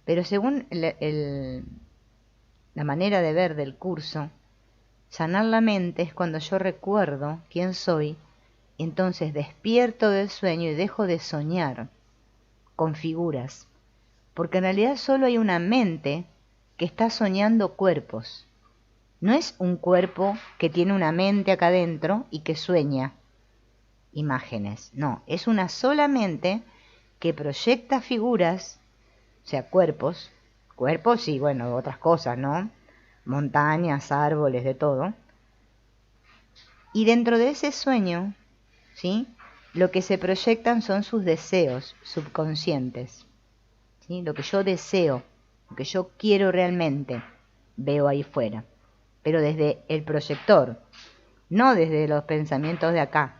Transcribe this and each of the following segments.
Pero según la manera de ver del curso, sanar la mente es cuando yo recuerdo quién soy, y entonces despierto del sueño y dejo de soñar con figuras, porque en realidad solo hay una mente que está soñando cuerpos. No es un cuerpo que tiene una mente acá adentro y que sueña imágenes, no, es una sola mente que proyecta figuras, o sea, cuerpos y bueno, otras cosas, ¿no? Montañas, árboles, de todo. Y dentro de ese sueño, ¿sí? Lo que se proyectan son sus deseos subconscientes, ¿sí? Lo que yo deseo, lo que yo quiero realmente, veo ahí fuera, pero desde el proyector, no desde los pensamientos de acá,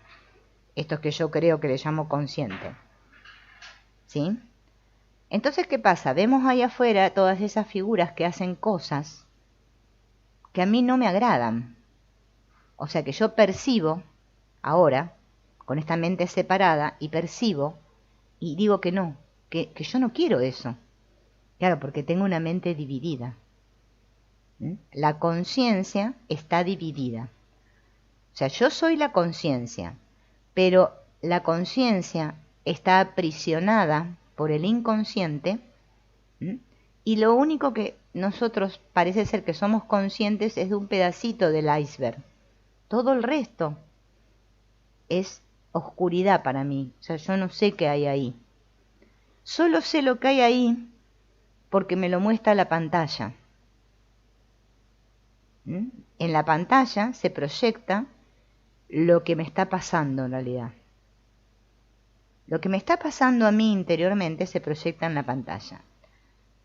estos que yo creo que le llamo consciente, ¿sí? Entonces, ¿qué pasa? Vemos ahí afuera todas esas figuras que hacen cosas que a mí no me agradan. O sea que yo percibo ahora, con esta mente separada, y percibo y digo que no, que yo no quiero eso. Claro, porque tengo una mente dividida. La conciencia está dividida. O sea, yo soy la conciencia, pero la conciencia está aprisionada por el inconsciente, y lo único que nosotros parece ser que somos conscientes es de un pedacito del iceberg. Todo el resto es oscuridad para mí. O sea, yo no sé qué hay ahí. Solo sé lo que hay ahí porque me lo muestra la pantalla. En la pantalla se proyecta lo que me está pasando en realidad. Lo que me está pasando a mí interiormente se proyecta en la pantalla.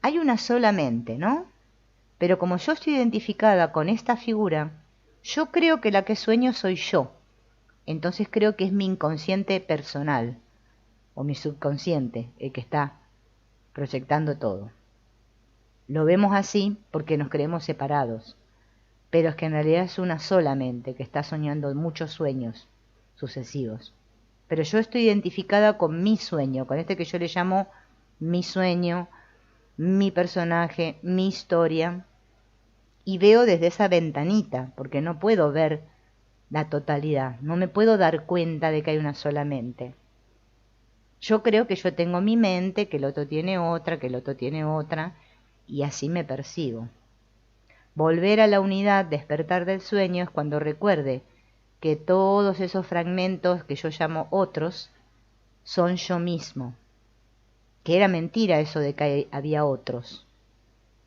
Hay una sola mente, ¿no? Pero como yo estoy identificada con esta figura, yo creo que la que sueño soy yo. Entonces creo que es mi inconsciente personal, o mi subconsciente, el que está proyectando todo. Lo vemos así porque nos creemos separados, pero es que en realidad es una sola mente que está soñando muchos sueños sucesivos. Pero yo estoy identificada con mi sueño, con este que yo le llamo mi sueño, mi personaje, mi historia, y veo desde esa ventanita, porque no puedo ver la totalidad, no me puedo dar cuenta de que hay una sola mente. Yo creo que yo tengo mi mente, que el otro tiene otra, que el otro tiene otra, y así me percibo. Volver a la unidad, despertar del sueño, es cuando recuerde que todos esos fragmentos que yo llamo otros son yo mismo. Que era mentira eso de que había otros.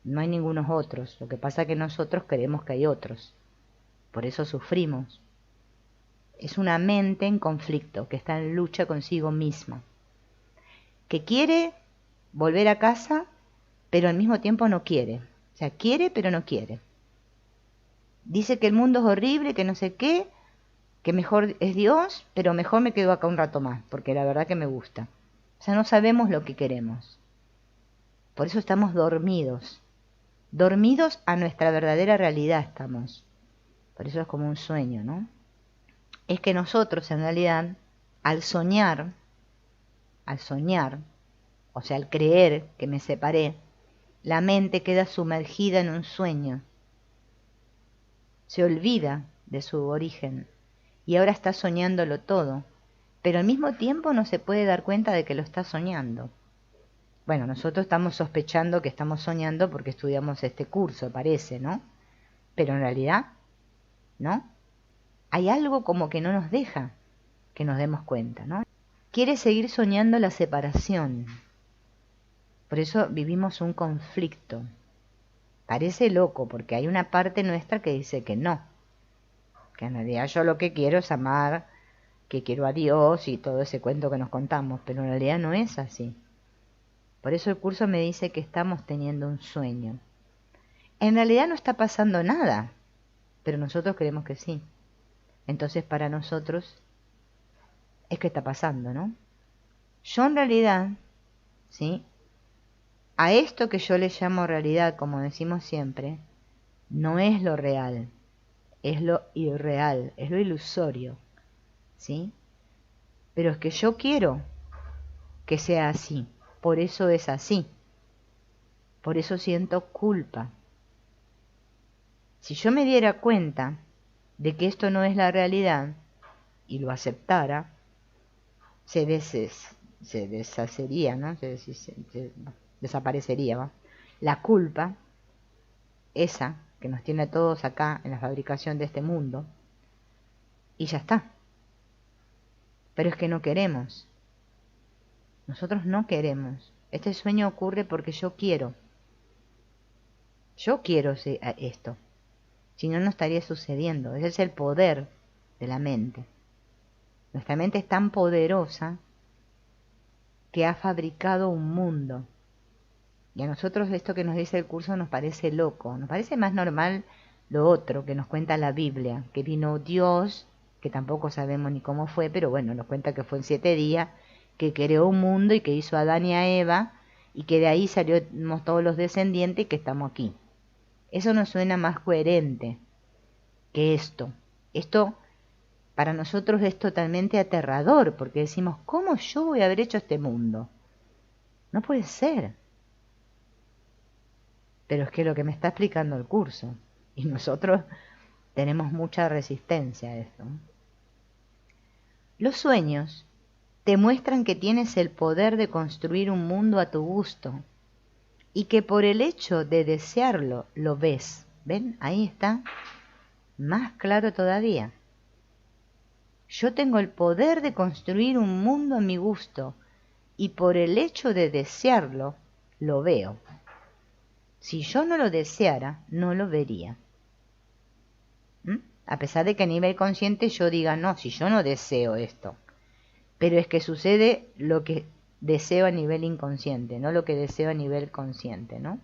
No hay ningunos otros. Lo que pasa es que nosotros creemos que hay otros. Por eso sufrimos. Es una mente en conflicto, que está en lucha consigo misma, que quiere volver a casa, pero al mismo tiempo no quiere. O sea, quiere, pero no quiere. Dice que el mundo es horrible, que no sé qué, que mejor es Dios, pero mejor me quedo acá un rato más, porque la verdad que me gusta. O sea, no sabemos lo que queremos. Por eso estamos dormidos. Dormidos a nuestra verdadera realidad estamos. Por eso es como un sueño, ¿no? Es que nosotros en realidad, al soñar, o sea, al creer que me separé, la mente queda sumergida en un sueño. Se olvida de su origen y ahora está soñándolo todo, pero al mismo tiempo no se puede dar cuenta de que lo está soñando. Bueno, nosotros estamos sospechando que estamos soñando porque estudiamos este curso, parece, ¿no? Pero en realidad, ¿no? Hay algo como que no nos deja que nos demos cuenta, ¿no? Quiere seguir soñando la separación. Por eso vivimos un conflicto. Parece loco porque hay una parte nuestra que dice que no. Que en realidad yo lo que quiero es amar, que quiero a Dios y todo ese cuento que nos contamos, pero en realidad no es así. Por eso el curso me dice que estamos teniendo un sueño. En realidad no está pasando nada, pero nosotros creemos que sí. Entonces para nosotros es que está pasando, ¿no? Yo en realidad, ¿sí? A esto que yo le llamo realidad, como decimos siempre, no es lo real, es lo irreal, es lo ilusorio, ¿sí? Pero es que yo quiero que sea así, por eso es así. Por eso siento culpa. Si yo me diera cuenta de que esto no es la realidad y lo aceptara, se deshacería, ¿no? Desaparecería, ¿va? La culpa, esa que nos tiene a todos acá en la fabricación de este mundo, y ya está. Pero es que no queremos. Nosotros no queremos. Este sueño ocurre porque yo quiero. Yo quiero esto. Si no, no estaría sucediendo. Ese es el poder de la mente. Nuestra mente es tan poderosa que ha fabricado un mundo. Y a nosotros esto que nos dice el curso nos parece loco. Nos parece más normal lo otro que nos cuenta la Biblia. Que vino Dios, que tampoco sabemos ni cómo fue, pero bueno, nos cuenta que fue en 7 días, que creó un mundo y que hizo a Adán y a Eva, y que de ahí salimos todos los descendientes y que estamos aquí. Eso nos suena más coherente que esto. Esto para nosotros es totalmente aterrador, porque decimos, ¿cómo yo voy a haber hecho este mundo? No puede ser. Pero es que lo que me está explicando el curso, y nosotros tenemos mucha resistencia a esto. Los sueños te muestran que tienes el poder de construir un mundo a tu gusto, y que por el hecho de desearlo, lo ves. ¿Ven? Ahí está. Más claro todavía. Yo tengo el poder de construir un mundo a mi gusto, y por el hecho de desearlo, lo veo. Si yo no lo deseara, no lo vería. A pesar de que a nivel consciente yo diga, no, si yo no deseo esto. Pero es que sucede lo que deseo a nivel inconsciente, no lo que deseo a nivel consciente, ¿no?